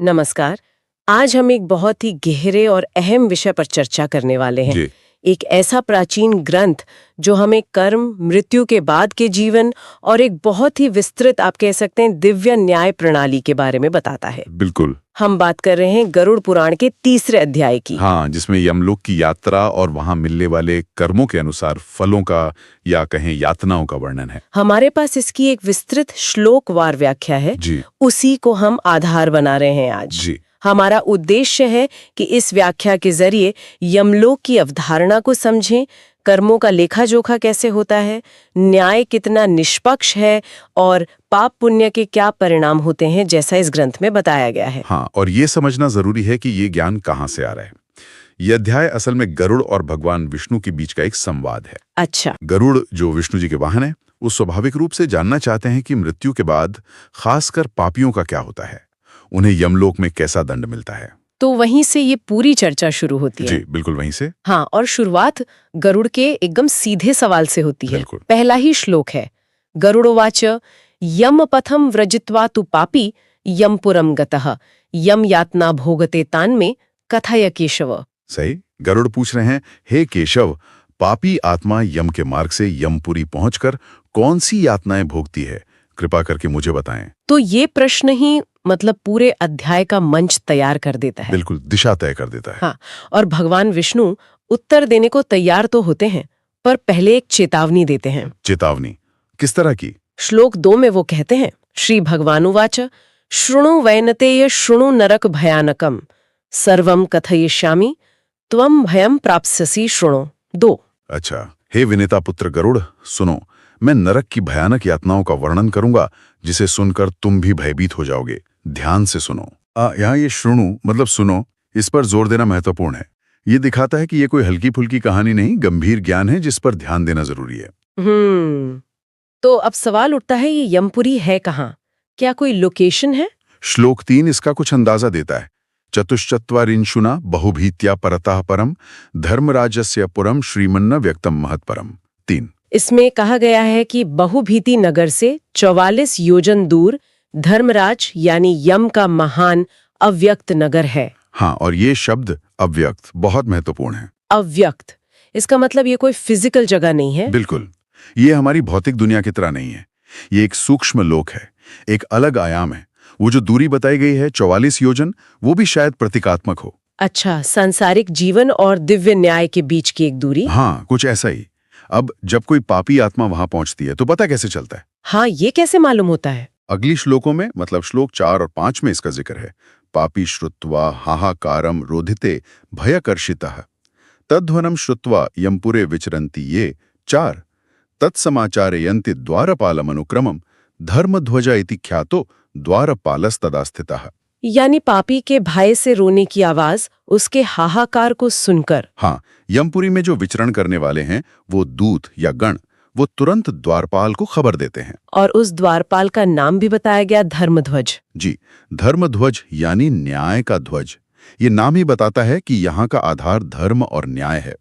नमस्कार। आज हम एक बहुत ही गहरे और अहम विषय पर चर्चा करने वाले हैं। जी। एक ऐसा प्राचीन ग्रंथ जो हमें कर्म, मृत्यु के बाद के जीवन और एक बहुत ही विस्तृत, आप कह सकते हैं, दिव्य न्याय प्रणाली के बारे में बताता है। बिल्कुल। हम बात कर रहे हैं गरुड़ पुराण के 3रे अध्याय की। हाँ, जिसमें यमलोक की यात्रा और वहां मिलने वाले कर्मों के अनुसार फलों का या कहें यातनाओं का वर्णन है। हमारे पास इसकी एक विस्तृत श्लोकवार व्याख्या है। जी। उसी को हम आधार बना रहे हैं आज। जी। हमारा उद्देश्य है कि इस व्याख्या के जरिए यमलोक की अवधारणा को समझें, कर्मों का लेखा जोखा कैसे होता है, न्याय कितना निष्पक्ष है और पाप पुण्य के क्या परिणाम होते हैं, जैसा इस ग्रंथ में बताया गया है। हाँ, और ये समझना जरूरी है कि ये ज्ञान कहाँ से आ रहा है। ये अध्याय असल में गरुड़ और भगवान विष्णु के बीच का एक संवाद है। अच्छा। गरुड़, जो विष्णु जी के वाहन है, वो स्वाभाविक रूप से जानना चाहते हैं कि मृत्यु के बाद खासकर पापियों का क्या होता है, उन्हें यमलोक में कैसा दंड मिलता है। तो वहीं से ये पूरी चर्चा शुरू होती है। जी, बिल्कुल वहीं से। हाँ, और शुरुआत गरुड़ के एकदम सीधे सवाल से होती है। बिल्कुल। पहला ही श्लोक है, गरुड़ोवाच यम पथम व्रजित्वा तु पापी यमपुरम गतः यम यातना भोगते तान में कथय केशव। सही। गरुड़ पूछ रहे हैं, हे केशव, पापी आत्मा यम के मार्ग से यमपुरी पहुंचकर कौन सी यातनाएं भोगती है, कृपा करके मुझे बताएं। तो ये प्रश्न ही मतलब पूरे अध्याय का मंच तैयार कर देता है। बिल्कुल, दिशा तय कर देता है। हाँ, और भगवान विष्णु उत्तर देने को तैयार तो होते हैं, पर पहले एक चेतावनी देते हैं। चेतावनी किस तरह की? श्लोक 2 में वो कहते हैं, श्री भगवानुवाच शृणु वैनतेय शृणु नरक भयानकम सर्वम कथयिष्यामि त्वं भयं प्राप्स्यसि शृणु। 2। अच्छा, हे विनेता पुत्र गरुड़, सुनो, मैं नरक की भयानक यातनाओं का वर्णन करूंगा, जिसे सुनकर तुम भी भयभीत हो जाओगे। ध्यान से सुनो। यहाँ ये शृणु मतलब सुनो, इस पर जोर देना महत्वपूर्ण है। ये दिखाता है कि ये कोई हल्की फुल्की कहानी नहीं, गंभीर ज्ञान है जिस पर ध्यान देना जरूरी है। तो अब सवाल उठता है, ये यमपुरी है कहाँ? क्या कोई लोकेशन है? श्लोक 3 इसका कुछ अंदाजा देता है। चतुश्चत्वारिंशुना बहुभीत्या परतः परम धर्मराजस्य पुरम श्रीमन्न व्यक्तम महत्परम। 3। इसमें कहा गया है कि बहुभीति नगर से 44 योजन दूर धर्मराज यानी यम का महान अव्यक्त नगर है। हाँ, और ये शब्द अव्यक्त बहुत महत्वपूर्ण है। अव्यक्त, इसका मतलब ये कोई फिजिकल जगह नहीं है। बिल्कुल, ये हमारी भौतिक दुनिया की तरह नहीं है। ये एक सूक्ष्म लोक है, एक अलग आयाम है। वो जो दूरी बताई गई है 44 योजन, वो भी शायद प्रतीकात्मक हो। अच्छा, सांसारिक जीवन और दिव्य न्याय के बीच की एक दूरी। हाँ, कुछ ऐसा ही। अब जब कोई पापी आत्मा वहां पहुंचती है तो पता कैसे चलता है? हाँ, ये कैसे मालूम होता है? अगली श्लोकों में, मतलब श्लोक 4 और 5 में इसका जिक्र है। पापी श्रुत्वा हाहाकारम रोधिते भयकर्षितः तद्ध्वनम श्रुत्वा यमपुरे विचरन्ति ये 4 तत्समाचारयन्ति द्वारपालमनुक्रमम धर्मध्वजा इति ख्यातो द्वारपालस्तदा स्थितः। यानी पापी के भय से रोने की आवाज, उसके हाहाकार को सुनकर। हाँ, यमपुरी में जो विचरण करने वाले हैं, वो दूत या गण, वो तुरंत द्वारपाल को खबर देते हैं। और उस द्वारपाल का नाम भी बताया गया, धर्मध्वज। जी, धर्मध्वज यानी न्याय का ध्वज। ये नाम ही बताता है कि यहाँ का आधार धर्म और न्याय है।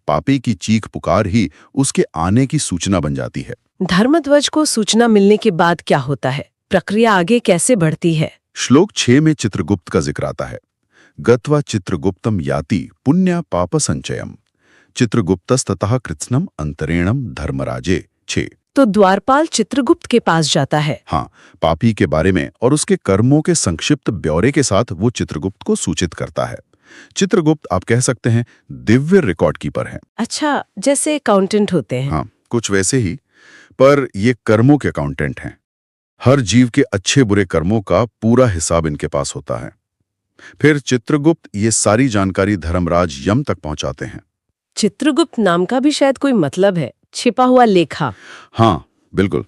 पापी की चीख पुकार ही उसके आने की सूचना बन जाती है। धर्मध्वज को सूचना मिलने के बाद क्या होता है? प्रक्रिया आगे कैसे बढ़ती है? श्लोक 6 में चित्रगुप्त का जिक्र आता है। गत्वा चित्रगुप्तम याति पुण्य पाप संचयम चित्रगुप्तस्ततः कृत्स्नम अंतरेणम धर्मराजे। 6। तो द्वारपाल चित्रगुप्त के पास जाता है। हाँ, पापी के बारे में और उसके कर्मों के संक्षिप्त ब्यौरे के साथ वो चित्रगुप्त को सूचित करता है। चित्रगुप्त, आप कह सकते हैं, दिव्य रिकॉर्ड कीपर हैं। अच्छा, जैसे अकाउंटेंट होते हैं। हाँ, कुछ वैसे ही, पर ये कर्मों के अकाउंटेंट हैं। हर जीव के अच्छे बुरे कर्मों का पूरा हिसाब इनके पास होता है। फिर चित्रगुप्त ये सारी जानकारी धर्मराज यम तक पहुंचाते हैं। चित्रगुप्त नाम का भी शायद कोई मतलब है, छिपा हुआ लेखा। हाँ, बिल्कुल,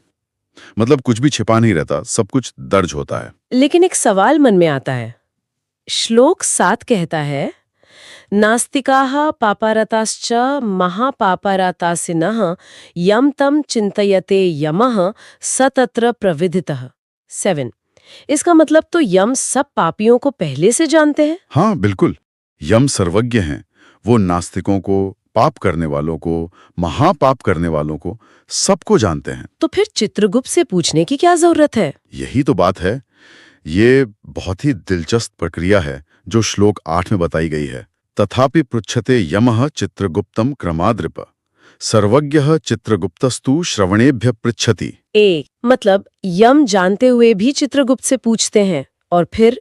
मतलब कुछ भी छिपा नहीं रहता, सब कुछ दर्ज होता है। लेकिन एक सवाल मन में आता है। श्लोक 7 कहता है, नास्तिकाः पापारताश्च महापापारतासिनः यम तम चिंतयते यमः स तत्र प्रविदितः। 7। इसका मतलब तो यम सब पापियों को पहले से जानते हैं। हाँ, बिल्कुल, यम सर्वज्ञ हैं। वो नास्तिकों को, पाप करने वालों को, महापाप करने वालों को, सबको जानते हैं। तो फिर चित्रगुप्त से पूछने की क्या जरूरत है? यही तो बात है। ये बहुत ही दिलचस्प प्रक्रिया है जो श्लोक 8 में बताई गई है। तथापि पृच्छते यमः चित्रगुप्तम क्रमाद्रिप सर्वज्ञः चित्रगुप्तस्तु श्रवणेभ्य पृच्छति। मतलब यम जानते हुए भी चित्रगुप्त से पूछते हैं और फिर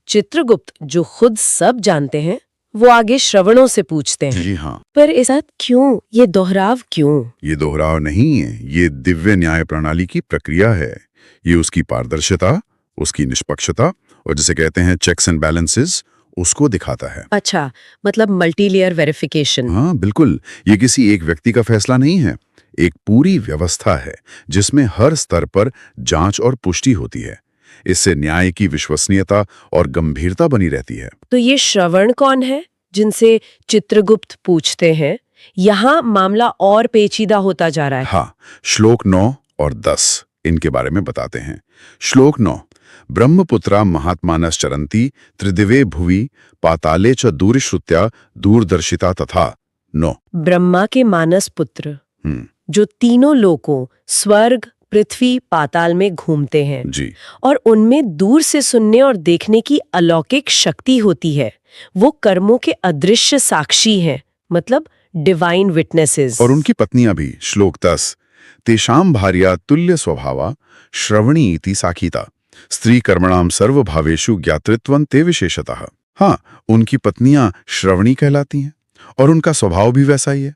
चित्रगुप्त जो खुद सब जानते हैं वो आगे श्रवणों से पूछते हैं। जी हाँ, पर ऐसा क्यों? ये दोहराव क्यों? ये दोहराव नहीं है, ये दिव्य न्याय प्रणाली की प्रक्रिया है। ये उसकी पारदर्शिता, उसकी निष्पक्षता और जिसे कहते हैं चेक्स एंड बैलेंसेस, उसको दिखाता है। अच्छा, मतलब मल्टी लेयर वेरिफिकेशन। हाँ बिल्कुल, ये किसी एक व्यक्ति का फैसला नहीं है, एक पूरी व्यवस्था है जिसमें हर स्तर पर जांच और पुष्टि होती है। इससे न्याय की विश्वसनीयता और गंभीरता बनी रहती है। तो ये श्रवण कौन है जिनसे चित्रगुप्त पूछते हैं? यहाँ मामला और पेचीदा होता जा रहा है। हाँ, श्लोक 9 और 10 इनके बारे में बताते हैं। श्लोक 9, ब्रह्मपुत्रा महात्मानश्चरन्ति त्रिदिवे भुवि पाताले च दूरश्रुत्या दूरदर्शिता तथा। 9 ब्रह्मा के मानस पुत्र हम्म, जो तीनों लोकों स्वर्ग, पृथ्वी, पाताल में घूमते हैं जी और उनमें दूर से सुनने और देखने की अलौकिक शक्ति होती है। वो कर्मों के अदृश्य साक्षी हैं, मतलब डिवाइन विटनेसेस। और उनकी पत्नियां भी। श्लोक 10, तेषां भार्या तुल्य स्वभावा श्रवणी इति साखीता स्त्री कर्मणाम सर्वभावेषु ज्ञातृत्वं ते विशेषतः। हाँ, उनकी पत्नियां श्रवणी कहलाती हैं और उनका स्वभाव भी वैसा ही है।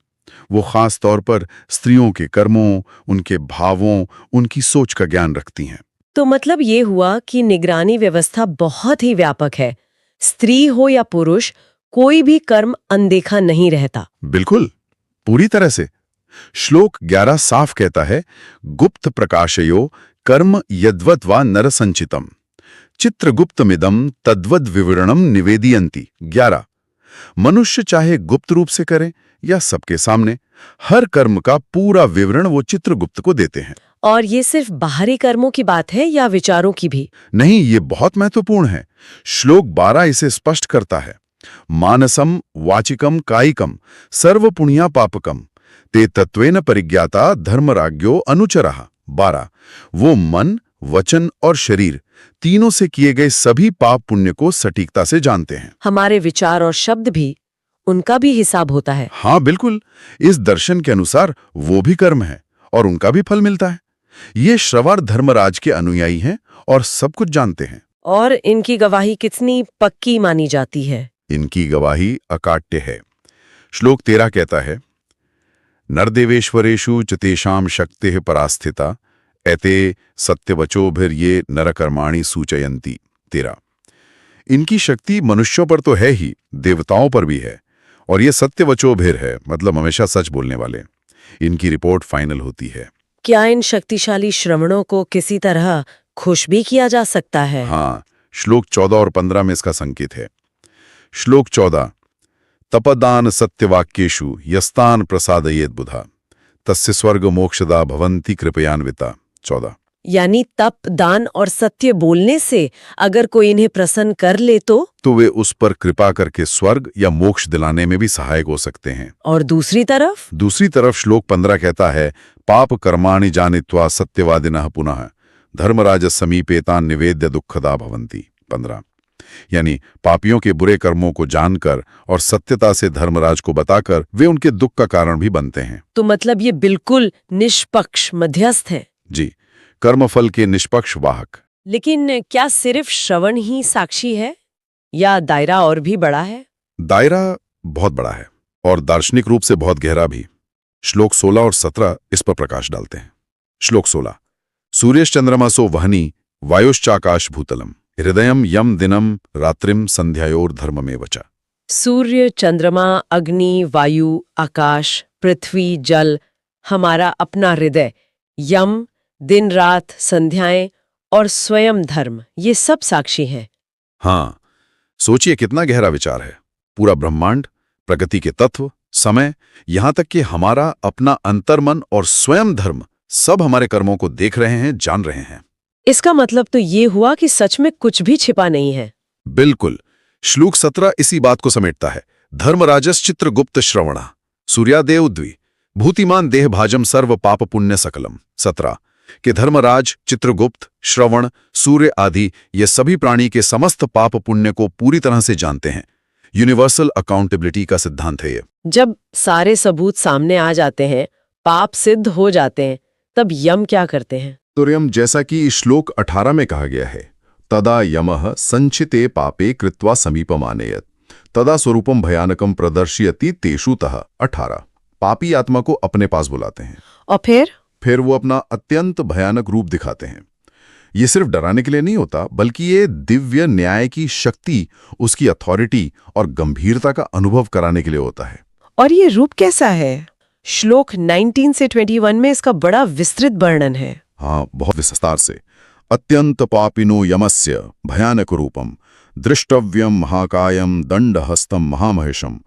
वो खास तौर पर स्त्रियों के कर्मों, उनके भावों, उनकी सोच का ज्ञान रखती हैं। तो मतलब ये हुआ कि निगरानी व्यवस्था बहुत ही व्यापक है। स्त्री हो या पुरुष, कोई भी कर्म अनदेखा नहीं रहता। बिल्कुल, पूरी तरह से। श्लोक 11 साफ कहता है, गुप्त प्रकाशयो कर्म यद्वत् वा नरसंचितम चित्रगुप्तमिदं तद्वद् विवरणम निवेदयन्ति। 11, मनुष्य चाहे गुप्त रूप से करे या सबके सामने, हर कर्म का पूरा विवरण वो चित्रगुप्त को देते हैं। और ये सिर्फ बाहरी कर्मों की बात है या विचारों की भी? नहीं, ये बहुत महत्वपूर्ण है। श्लोक 12 इसे स्पष्ट करता है, मानसम वाचिकम कायिकम सर्व पुण्या पापकम ते तत्वेन परिज्ञाता धर्मराज्ञो अनुचरः। 12, वो मन, वचन और शरीर तीनों से किए गए सभी पाप पुण्य को सटीकता से जानते हैं। हमारे विचार और शब्द भी, उनका भी हिसाब होता है। हाँ बिल्कुल, इस दर्शन के अनुसार वो भी कर्म है और उनका भी फल मिलता है। ये श्रवण धर्मराज के अनुयायी हैं और सब कुछ जानते हैं। और इनकी गवाही कितनी पक्की मानी जाती है? इनकी गवाही अकाट्य है। श्लोक 13 कहता है, नरदेवेश्वरेषु च तेषां शक्तिः परास्थिता एते सत्यवचोभिर्ये नरकर्माणि सूचयन्ति। 13, इनकी शक्ति मनुष्यों पर तो है ही, देवताओं पर भी है। और ये सत्यवचोभिर है, मतलब हमेशा सच बोलने वाले। इनकी रिपोर्ट फाइनल होती है। क्या इन शक्तिशाली श्रवणों को किसी तरह खुश भी किया जा सकता है? हाँ, श्लोक 14 और 15 में इसका संकेत है। श्लोक 14, तपदान सत्यवाक्येषु यस्तान प्रसादयेत बुधा तस्य स्वर्ग मोक्षदा भवन्ति कृपयान्विता। 14, यानी तप, दान और सत्य बोलने से अगर कोई इन्हें प्रसन्न कर ले तो वे उस पर कृपा करके स्वर्ग या मोक्ष दिलाने में भी सहायक हो सकते हैं। और दूसरी तरफ श्लोक 15 कहता है, पाप कर्माणि जानित्वा सत्यवादिनः पुनः धर्मराज समीपेतान निवेद्य दुःखदा भवन्ति। 15, यानी पापियों के बुरे कर्मों को जानकर और सत्यता से धर्मराज को बताकर वे उनके दुख का कारण भी बनते हैं। तो मतलब ये बिल्कुल निष्पक्ष मध्यस्थ है। जी, कर्मफल के निष्पक्ष वाहक। लेकिन क्या सिर्फ श्रवण ही साक्षी है या दायरा और भी बड़ा है? दायरा बहुत बड़ा है और दार्शनिक रूप से बहुत गहरा भी। श्लोक 16 और 17 इस पर प्रकाश डालते हैं। श्लोक 16, सूर्यश्चंद्रमसो वहनी वायुश्चाकाश भूतलम हृदयम यम दिनम रात्रिम संध्यायोर धर्ममेव च। सूर्य, चंद्रमा, अग्नि, वायु, आकाश, पृथ्वी, जल, हमारा अपना हृदय, यम, दिन रात, संध्याएं और स्वयं धर्म, ये सब साक्षी हैं। हाँ, सोचिए कितना गहरा विचार है। पूरा ब्रह्मांड, प्रकृति के तत्व, समय, यहां तक कि हमारा अपना अंतर्मन और स्वयं धर्म सब हमारे कर्मों को देख रहे हैं, जान रहे हैं। इसका मतलब तो ये हुआ कि सच में कुछ भी छिपा नहीं है। बिल्कुल। श्लोक 17 इसी बात को समेटता है। धर्मराजस चित्रगुप्त श्रवणा सूर्यादेव द्वि भूतिमान देह भाजम सर्व पाप पुण्य सकलम। 17, कि धर्मराज, चित्रगुप्त, श्रवण, सूर्य आदि ये सभी प्राणी के समस्त पाप पुण्य को पूरी तरह से जानते हैं। यूनिवर्सल अकाउंटेबिलिटी का सिद्धांत है ये। जब सारे सबूत सामने आ जाते हैं, पाप सिद्ध हो जाते हैं, तब यम क्या करते हैं? तुर्यम, जैसा कि श्लोक 18 में कहा गया है, तदा यमः संचिते पापे कृत्वा समीपमानेयत तदा स्वरूपम भयानकम प्रदर्शयति तेषुतः। 18 पापी आत्मा को अपने पास बुलाते हैं और फिर वो अपना अत्यंत भयानक रूप दिखाते हैं। ये सिर्फ डराने के लिए नहीं होता, बल्कि ये दिव्य न्याय की शक्ति, उसकी अथॉरिटी और गंभीरता का अनुभव कराने के लिए होता है। और ये रूप कैसा है? श्लोक 19 से 21 में इसका बड़ा विस्तृत वर्णन है। हाँ, बहुत विस्तार से। अत्यंत पापिनो यमस्य भयानक रूपम दृष्टव्यम महाकायम दंडहस्तम महामहेशम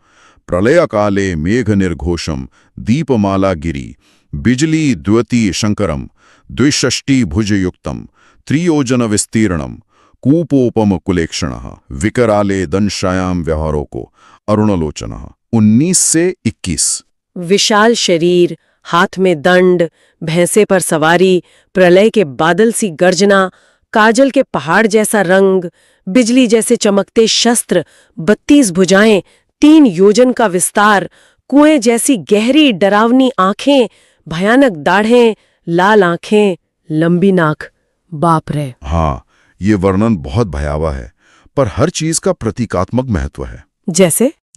प्रलय काले मेघ निर्घोषम दीपमाला गिरी बिजली द्वती शंकरम द्विषष्टि भुजयुक्तम त्रियोजन विस्तीर्णम कूपोपम कुलेक्षणः विकराले दंशायाम व्यवहारों को अरुणलोचनः। 19 से 21। विशाल शरीर, हाथ में दंड, भैंसे पर सवारी, प्रलय के बादल सी गर्जना, काजल के पहाड़ जैसा रंग, बिजली जैसे चमकते शस्त्र, 32 भुजाएं, 3 योजन का विस्तार, कुएं जैसी गहरी डरावनी आंखें, भयानक दाढ़ें, लाल आंखें, लंबी नाक। बाप रे! हाँ, ये वर्णन बहुत भयावह है, पर हर चीज का प्रतीकात्मक महत्व है।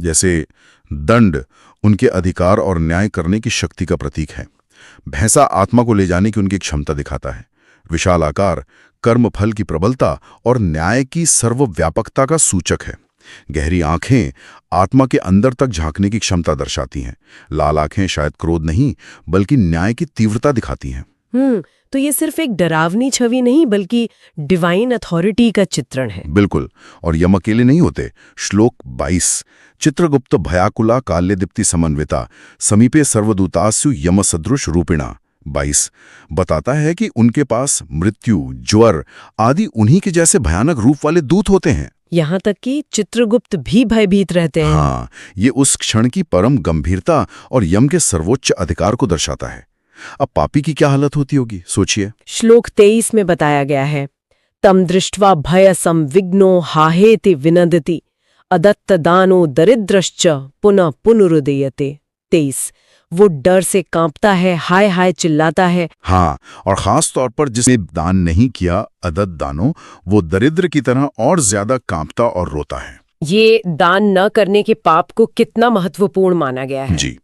जैसे दंड उनके अधिकार और न्याय करने की शक्ति का प्रतीक है। भैंसा आत्मा को ले जाने की उनकी क्षमता दिखाता है। विशाल आकार कर्म फल की प्रबलता और न्याय की सर्वव्यापकता का सूचक है। गहरी आंखें आत्मा के अंदर तक झांकने की क्षमता दर्शाती हैं। लाल आंखें शायद क्रोध नहीं, बल्कि न्याय की तीव्रता दिखाती हैं। तो ये सिर्फ एक डरावनी छवि नहीं, बल्कि डिवाइन अथॉरिटी का चित्रण है। बिल्कुल। और यम अकेले नहीं होते। श्लोक 22 चित्रगुप्त भयाकुला काल्यदीप्ति समन्विता समीपे सर्वदूतासु यम सदृश रूपिणा 22 बताता है कि उनके पास मृत्यु, ज्वर आदि उन्हीं के जैसे भयानक रूप वाले दूत होते हैं। यहाँ तक कि चित्रगुप्त भी भयभीत रहते हैं। हाँ, ये उस क्षण की परम गंभीरता और यम के सर्वोच्च अधिकार को दर्शाता है। अब पापी की क्या हालत होती होगी, सोचिए। श्लोक 23 में बताया गया है, तम दृष्ट्वा भय संविघ्नो हाहेति विनदति अदत्त दानो दरिद्रश्च पुनः पुनरुदयते। 23 वो डर से कांपता है, हाय हाय चिल्लाता है। हाँ, और खास तौर पर जिसने दान नहीं किया, अदत्त दानो, वो दरिद्र की तरह और ज्यादा कांपता और रोता है। ये दान न करने के पाप को कितना महत्वपूर्ण माना गया है। जी।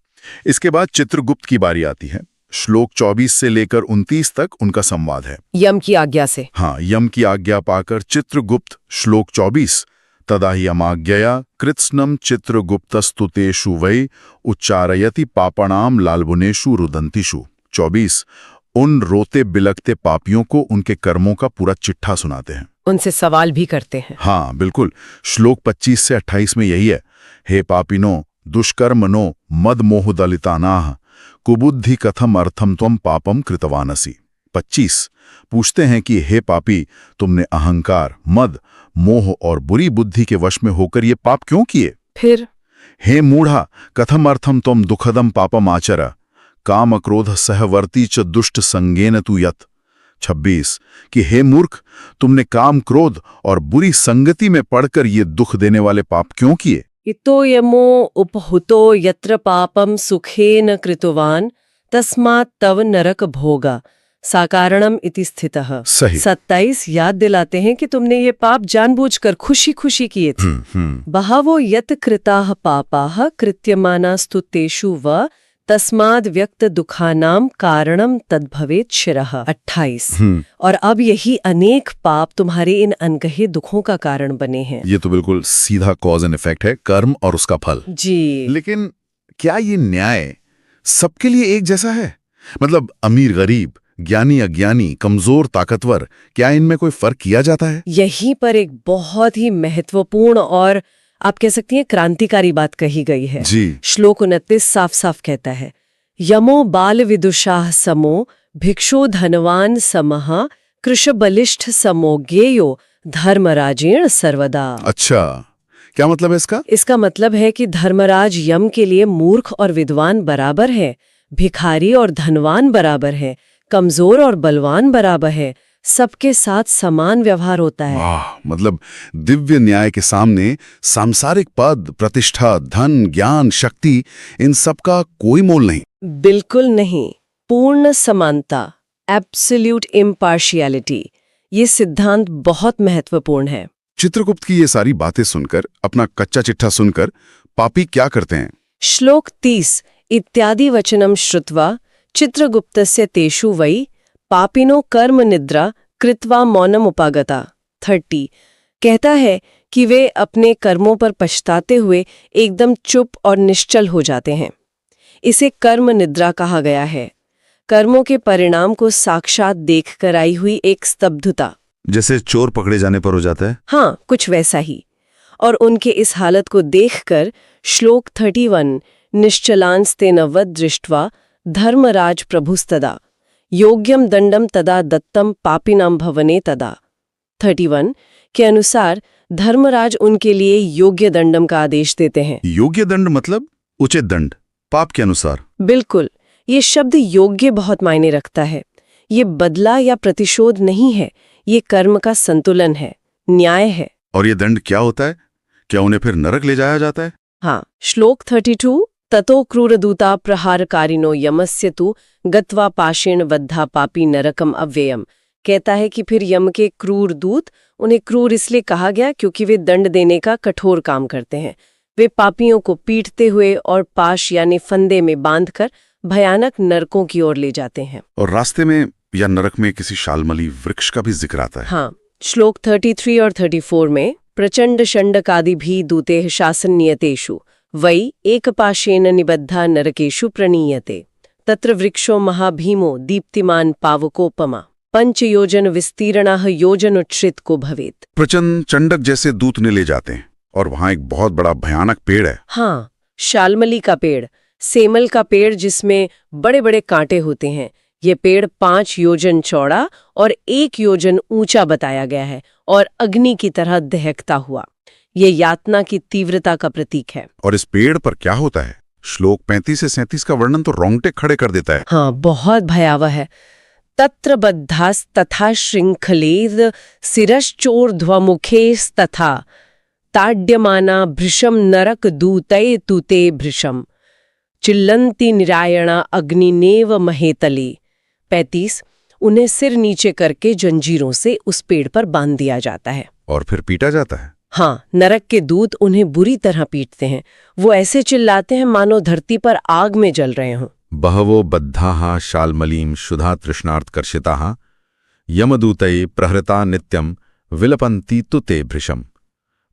इसके बाद चित्रगुप्त की बारी आती है। श्लोक 24 से लेकर 29 तक उनका संवाद है। यम की आज्ञा से। हाँ, यम की आज्ञा पाकर चित्रगुप्त श्लोक 24 तदा यमाज्ञया कृत्स्नम चित्रगुप्तस्तुतेषु वै उच्चारयति पापणाम लालबुनेषु रुदंतिषु। 24 उन रोते बिलखते पापियों को उनके कर्मों का पूरा चिट्ठा सुनाते हैं। उनसे सवाल भी करते हैं। हाँ बिल्कुल। श्लोक 25 से 28 में यही है, हे पापिनो दुष्कर्मनो मद मोह दलितानाह कुबुद्धि कथम अर्थम त्वम पापम कृतवानसी। 25 पूछते हैं कि हे पापी, तुमने अहंकार, मद, मोह और बुरी बुद्धि के वश में होकर ये पाप क्यों किए? फिर हे मूढ़ा कथम अर्थम त्वम दुखदम पापम आचर काम क्रोध सहवर्ती च दुष्ट संगेन तु यत। 26 कि हे मूर्ख, तुमने काम क्रोध और बुरी संगति में पड़कर ये दुख देने वाले पाप क्यों किए? इतो यमो उपहुतो यत्र पापम सुखेन कृतवान तस्मात् तव नरक भोगा साकारणम इति स्थितः। सही। 27 याद दिलाते हैं कि तुमने ये पाप जानबूझकर खुशी खुशी किए थे। बहवो यत कृताः पापाः कृत्यमानास्तु तेषु व तस्माद् व्यक्त दुखानाम कारणम तद्भवेत् शिरः। 28 और अब यही अनेक पाप तुम्हारे इन अनकहे दुखों का कारण बने हैं। ये तो बिल्कुल सीधा कॉज एंड इफेक्ट है, कर्म और उसका फल। जी। लेकिन क्या ये न्याय सबके लिए एक जैसा है? मतलब अमीर गरीब, ज्ञानी अज्ञानी, कमजोर ताकतवर, क्या इनमें कोई फर्क किया जाता है? यहीं पर एक बहुत ही महत्वपूर्ण और आप कह सकती हैं क्रांतिकारी बात कही गई है। जी। श्लोक 29 साफ साफ कहता है, यमो बाल विदुषाः समो भिक्षो धनवान समः कृश बलिष्ठ समो ज्ञेयो धर्मराजेण सर्वदा। अच्छा, क्या मतलब है इसका? इसका मतलब है कि धर्मराज यम के लिए मूर्ख और विद्वान बराबर है, भिखारी और धनवान बराबर है, कमजोर और बलवान बराबर है, सबके साथ समान व्यवहार होता है। वाह, मतलब दिव्य न्याय के सामने सांसारिक पद, प्रतिष्ठा, धन, ज्ञान, शक्ति, इन सब का कोई मोल नहीं। बिल्कुल नहीं। पूर्ण समानता, एब्सोल्यूट इम्पार्शियलिटी, ये सिद्धांत बहुत महत्वपूर्ण है। चित्रगुप्त की ये सारी बातें सुनकर, अपना कच्चा चिट्ठा सुनकर पापी क्या करते हैं? श्लोक 30 इत्यादि वचनम श्रुत्वा चित्रगुप्तस्य तेषु वै पापिनो कर्म निद्रा कृत्वा मौनम उपागता। 30 कहता है कि वे अपने कर्मों पर पछताते हुए एकदम चुप और निश्चल हो जाते हैं। इसे कर्म निद्रा कहा गया है। कर्मों के परिणाम को साक्षात देखकर आई हुई एक स्तब्धता, जैसे चोर पकड़े जाने पर हो जाता है। हाँ, कुछ वैसा ही। और उनके इस हालत को देखकर श्लोक 31 निश्चलांस्तेन वद दृष्ट्वा धर्मराज प्रभुस्तदा योग्यम दंडम तदा दत्तम पापिनां भवने तदा। 31 के अनुसार धर्मराज उनके लिए योग्य दंडम का आदेश देते हैं। योग्य दंड मतलब उचित दंड, पाप के अनुसार। बिल्कुल, ये शब्द योग्य बहुत मायने रखता है। ये बदला या प्रतिशोध नहीं है, ये कर्म का संतुलन है, न्याय है। और ये दंड क्या होता है? क्या उन्हें फिर नरक ले जाया जाता है? हाँ, श्लोक 32 ततो क्रूरदूता प्रहारकारिणो यमस्य तु गत्वा पाशेण वद्धा पापी नरकम अव्ययम कहता है कि फिर यम के क्रूर दूत, उन्हें क्रूर इसलिए कहा गया क्योंकि वे दंड देने का कठोर काम करते हैं। वे पापियों को पीटते हुए और पाश यानी फंदे में बांधकर भयानक नरकों की ओर ले जाते हैं। और रास्ते में या नरक में किसी शालमली वृक्ष का भी जिक्र आता है। हाँ, श्लोक 33 और 34 में प्रचंड शंडकादि भी दूते शासन नियतेषु वै एकपाशेन निबद्धा नरकेषु प्रणीयते तत्र वृक्षो महाभीमो दीप्तिमान पावकोपमा पंचयोजन विस्तीर्णः योजनोच्छ्रित को भवेत। प्रचंड चंडक जैसे दूत ने ले जाते हैं और वहां एक बहुत बड़ा भयानक पेड़ है। हाँ, शालमली का पेड़, सेमल का पेड़ जिसमें बड़े बड़े कांटे होते हैं। ये पेड़ 5 योजन चौड़ा और 1 योजन ऊंचा बताया गया है और अग्नि की तरह दहकता हुआ। ये यातना की तीव्रता का प्रतीक है। और इस पेड़ पर क्या होता है? श्लोक 35 से 37 का वर्णन तो रोंगटे खड़े कर देता है। हाँ, बहुत भयावह है। तत्र बद्धास तथा श्रृंखलेद शिरश्चोर्ध्वमुखेस तथा ताड्यमाना भृशम नरक दूतये तुते भृशम चिल्लंती निरायणा अग्निनेव महेतले। 35 उन्हें सिर नीचे करके जंजीरों से उस पेड़ पर बांध दिया जाता है और फिर पीटा जाता है। हाँ, नरक के दूत उन्हें बुरी तरह पीटते हैं। वो ऐसे चिल्लाते हैं मानो धरती पर आग में जल रहे हों। बहवो बद्धाः शाल्मलीं शुधा तृष्णार्थ कर्षिताः यमदूतये प्रहृता नित्यम विलपन्ति तुते भृशम।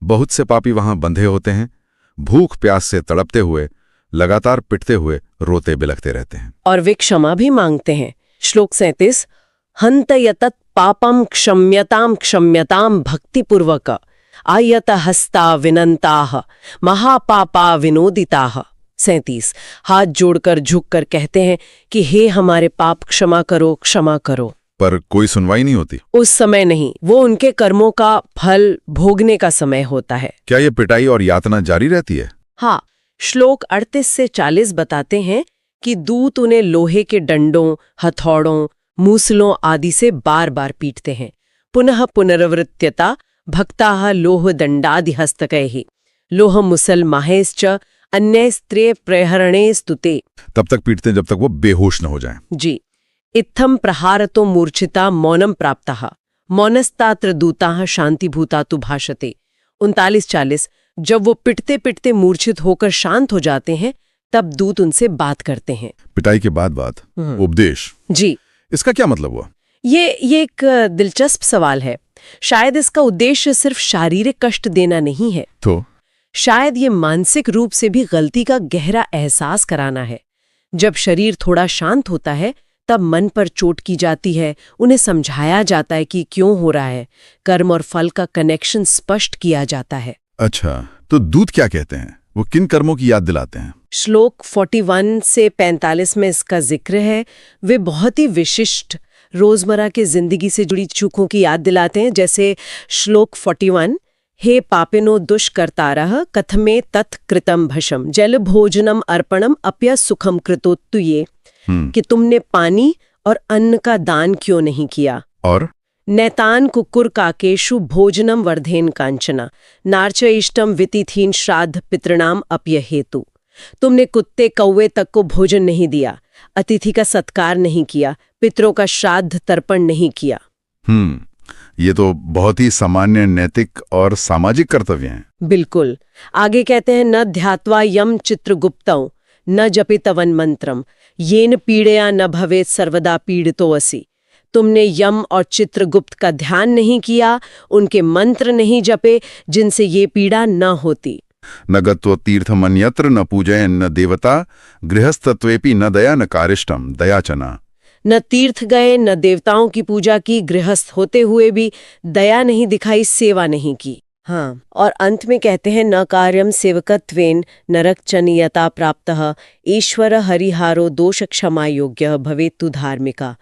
बहुत से पापी वहां बंधे होते हैं, भूख प्यास से तड़पते हुए, लगातार पिटते हुए रोते बिलखते रहते हैं। और वे क्षमा भी मांगते हैं। श्लोक 37 हंत यतत पापम क्षम्यताम क्षम्यताम भक्तिपूर्वक आयत हस्ता विनंताः महापापा विनोदिताः। 37 हाथ जोड़कर झुककर कहते हैं कि हे हमारे पाप क्षमा करो, क्षमा करो। पर कोई सुनवाई नहीं होती। उस समय नहीं, वो उनके कर्मों का फल भोगने का समय होता है। क्या ये पिटाई और यातना जारी रहती है? हाँ, श्लोक 38 से 40 बताते हैं कि दूत उन्हें लोहे के डंडों, हथौड़ों, मूसलों आदि से बार बार पीटते हैं। पुनः पुनरावृत्यता भक्ताः लोह दंडादि हस्तकैः लोह मुसल माहेश्च अन्य स्त्रे प्रहरणे स्तुते। तब तक पीटते हैं जब तक वो बेहोश न हो जाएं। जी। इत्थम प्रहारतो मूर्छिता मौनम प्राप्तः मौनस्तात्र दूताः शांतिभूता तु भाषते। 39-40 जब वो पिटते पिटते मूर्छित होकर शांत हो जाते हैं तब दूत उनसे बात करते हैं। पिटाई के बाद बात, उपदेश। जी, इसका क्या मतलब हुआ? ये एक दिलचस्प सवाल है। शायद इसका उद्देश्य सिर्फ शारीरिक कष्ट देना नहीं है, तो शायद ये मानसिक रूप से भी गलती का गहरा एहसास कराना है। जब शरीर थोड़ा शांत होता है तब मन पर चोट की जाती है, उन्हें समझाया जाता है कि क्यों हो रहा है, कर्म और फल का कनेक्शन स्पष्ट किया जाता है। अच्छा, तो दूत क्या कहते हैं? वो किन कर्मों की याद दिलाते हैं? श्लोक 41 से 45 में इसका जिक्र है। वे बहुत ही विशिष्ट रोजमर्रा के जिंदगी से जुड़ी चूकों की याद दिलाते हैं। जैसे श्लोक 41 हे पापिनो दुष्कर्तारः कथमे तत् कृतम भशम जल भोजनम अर्पणम अप्य सुखम कृतोत्तुये कि तुमने पानी और अन्न का दान क्यों नहीं किया? और नैतान कुकुर काकेशु भोजनम वर्धेन कांचना नार्च इष्टम वितिथीन श्राद्ध पितृणाम अप्य हेतु। तुमने कुत्ते कौवे तक को भोजन नहीं दिया, अतिथि का सत्कार नहीं किया, पितरों का श्राद्ध तर्पण नहीं किया। ये तो बहुत ही सामान्य नैतिक और सामाजिक कर्तव्य हैं। बिल्कुल। आगे कहते हैं न ध्यात्वा यम चित्रगुप्तौ न जपितवन मंत्रम येन पीड़या न भवेत सर्वदा पीड़ितो असि। तुमने यम और चित्रगुप्त का ध्यान नहीं किया, उनके मंत्र नहीं जपे जिनसे ये पीड़ा न होती। न गत्व तीर्थमन्यत्र न पूजयन् न देवता गृहस्थत्वेपि न दया न कारिष्टम दयाचना। न तीर्थ गए, न देवताओं की पूजा की, गृहस्थ होते हुए भी दया नहीं दिखाई, सेवा नहीं की। हाँ, और अंत में कहते हैं न कार्यम सेवकत्वेन नरक चनियता प्राप्तः ईश्वर हरिहारो दोष क्षमा योग्य भवेतु धार्मिका।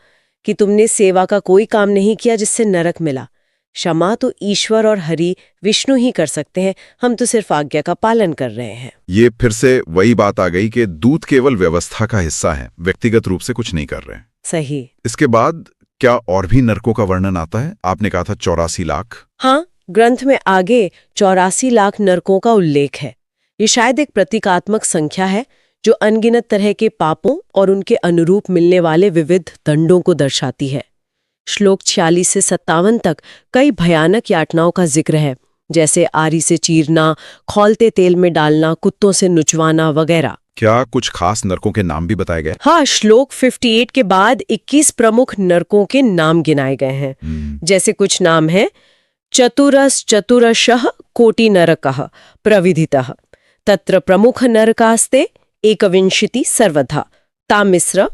कि तुमने सेवा का कोई काम नहीं किया जिससे नरक मिला। क्षमा तो ईश्वर और हरि विष्णु ही कर सकते हैं, हम तो सिर्फ आज्ञा का पालन कर रहे हैं। ये फिर से वही बात आ गई कि दूत केवल व्यवस्था का हिस्सा है, व्यक्तिगत रूप से कुछ नहीं कर रहे हैं। सही। इसके बाद क्या और भी नरकों का वर्णन आता है? आपने कहा था 84 लाख। हाँ, ग्रंथ में आगे 84 लाख नरकों का उल्लेख है। ये शायद एक प्रतीकात्मक संख्या है जो अनगिनत तरह के पापों और उनके अनुरूप मिलने वाले विविध दंडों को दर्शाती है। श्लोक 46 से 57 तक कई भयानक यातनाओं का जिक्र है, जैसे आरी से चीरना, खौलते तेल में डालना, कुत्तों से नुचवाना वगैरह। क्या कुछ खास नरकों के नाम भी बताए गए? हाँ, श्लोक 58 के बाद 21 प्रमुख नरकों के नाम गिनाए गए हैं। जैसे कुछ नाम है चतुरस चतुरशः कोटि नरकः प्रविधितः तत्र प्रमुख नरकास्ते एकविंशति सर्वथा तामिस्र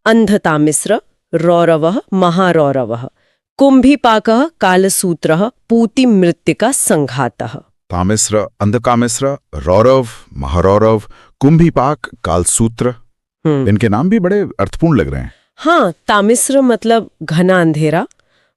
अंधतामिस्र रौरवः महारौरवः कुंभीपाकः कालसूत्रः पूतिमृत्तिका संघातः। तामिस्र, अंधकामिस्र, रौरव, महारौरव, कुंभीपाक, कालसूत्र, इनके नाम भी बड़े अर्थपूर्ण लग रहे हैं। हाँ, तामिस्र मतलब घना अंधेरा,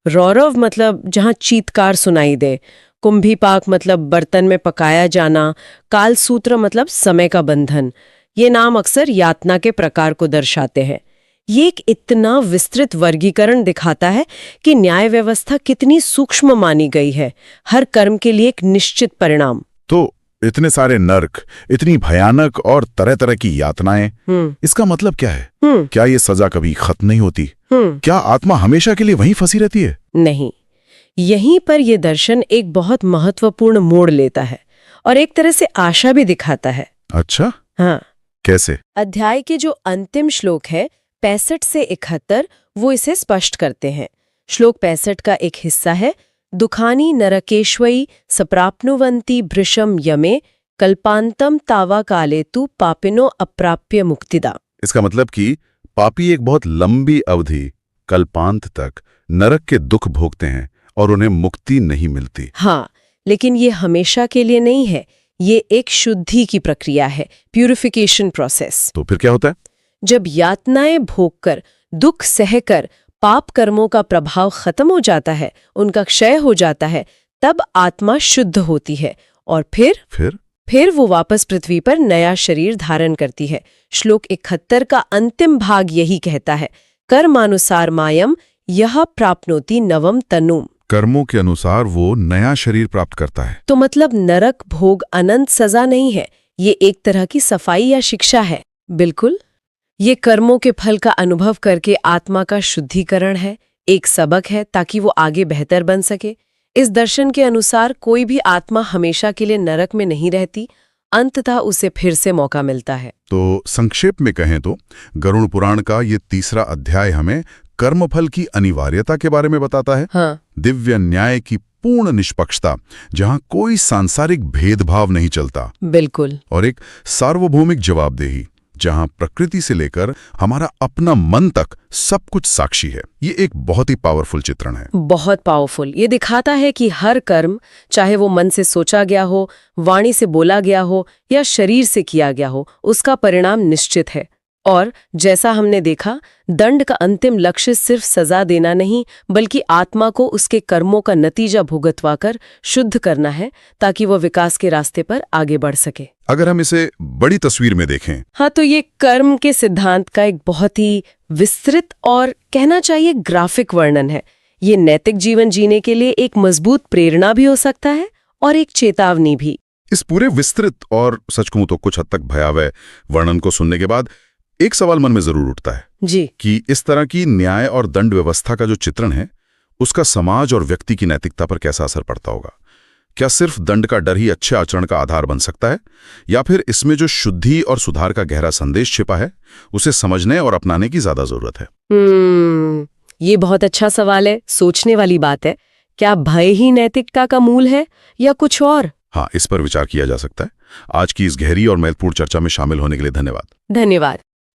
रौरव मतलब जहाँ चीत्कार सुनाई दे, कुंभीपाक मतलब बर्तन में पकाया जाना, कालसूत्र मतलब समय का बंधन। ये नाम अक्सर यातना के प्रकार को दर्शाते हैं। ये एक इतना विस्तृत वर्गीकरण दिखाता है कि न्याय व्यवस्था कितनी सूक्ष्म मानी गई है, हर कर्म के लिए एक निश्चित परिणाम। तो इतने सारे नर्क, इतनी भयानक और तरह तरह की यातनाएं, इसका मतलब क्या है? क्या ये सजा कभी खत्म नहीं होती? क्या आत्मा हमेशा के लिए वहीं फंसी रहती है? नहीं, यहीं पर यह दर्शन एक बहुत महत्वपूर्ण मोड़ लेता है और एक तरह से आशा भी दिखाता है। अच्छा, हाँ। कैसे? अध्याय के जो अंतिम श्लोक है 65 से 71 वो इसे स्पष्ट करते हैं। श्लोक 65 का एक हिस्सा है दुखानी नरकेश्वई सप्राप्नुवंती भृशम यमे कल्पांतम तावा काले तु पापिनो अप्राप्य मुक्तिदा। इसका मतलब कि पापी एक बहुत लंबी अवधि कल्पांत तक नरक के दुख भोगते हैं और उन्हें मुक्ति नहीं मिलती। हाँ, लेकिन ये हमेशा के लिए नहीं है, ये एक शुद्धि की प्रक्रिया है, प्यूरिफिकेशन प्रोसेस। तो फिर क्या होता है? जब यातनाएं भोगकर, दुख सहकर पाप कर्मों का प्रभाव खत्म हो जाता है, उनका क्षय हो जाता है, तब आत्मा शुद्ध होती है और फिर वो वापस पृथ्वी पर नया शरीर धारण करती है। श्लोक 71 का अंतिम भाग यही कहता है कर्मानुसार मायम यह प्राप्नोति नवम तनुम। कर्मों के अनुसार वो नया शरीर प्राप्त करता है। तो मतलब नरक भोग अनंत सजा नहीं है, ये एक तरह की सफाई या शिक्षा है। बिल्कुल, ये कर्मों के फल का अनुभव करके आत्मा का शुद्धिकरण है, एक सबक है ताकि वो आगे बेहतर बन सके। इस दर्शन के अनुसार कोई भी आत्मा हमेशा के लिए नरक में नहीं रहती, अंततः उसे फिर से मौका मिलता है। तो संक्षेप में कहें तो गरुड़ पुराण का ये तीसरा अध्याय हमें कर्मफल की अनिवार्यता के बारे में बताता है। हाँ। दिव्य न्याय की पूर्ण निष्पक्षता, जहां कोई सांसारिक भेदभाव नहीं चलता। बिल्कुल। और एक सार्वभौमिक जवाबदेही, जहां प्रकृति से लेकर हमारा अपना मन तक सब कुछ साक्षी है। ये एक बहुत ही पावरफुल चित्रण है। बहुत पावरफुल। ये दिखाता है कि हर कर्म, चाहे वो मन से सोचा गया हो, वाणी से बोला गया हो या शरीर से किया गया हो, उसका परिणाम निश्चित है। और जैसा हमने देखा, दंड का अंतिम लक्ष्य सिर्फ सजा देना नहीं, बल्कि आत्मा को उसके कर्मों का नतीजा भुगतवाकर शुद्ध करना है, ताकि वो विकास के रास्ते पर आगे बढ़ सके। अगर हम इसे बड़ी तस्वीर में देखें, हाँ, तो ये कर्म के सिद्धांत का एक बहुत ही विस्तृत और कहना चाहिए ग्राफिक वर्णन है। ये नैतिक जीवन जीने के लिए एक मजबूत प्रेरणा भी हो सकता है और एक चेतावनी भी। इस पूरे विस्तृत और सच कहूं तो कुछ हद तक भयावह वर्णन को सुनने के बाद एक सवाल मन में जरूर उठता है जी, कि इस तरह की न्याय और दंड व्यवस्था का जो चित्रण है, उसका समाज और व्यक्ति की नैतिकता पर कैसा असर पड़ता होगा। क्या सिर्फ दंड का डर ही अच्छे आचरण का आधार बन सकता है, या फिर इसमें जो शुद्धि और सुधार का गहरा संदेश छिपा है, उसे समझने और अपनाने की ज्यादा जरूरत है। ये बहुत अच्छा सवाल है, सोचने वाली बात है। क्या भय ही नैतिकता का मूल है या कुछ और? हाँ, इस पर विचार किया जा सकता है। आज की इस गहरी और महत्वपूर्ण चर्चा में शामिल होने के लिए धन्यवाद। धन्यवाद।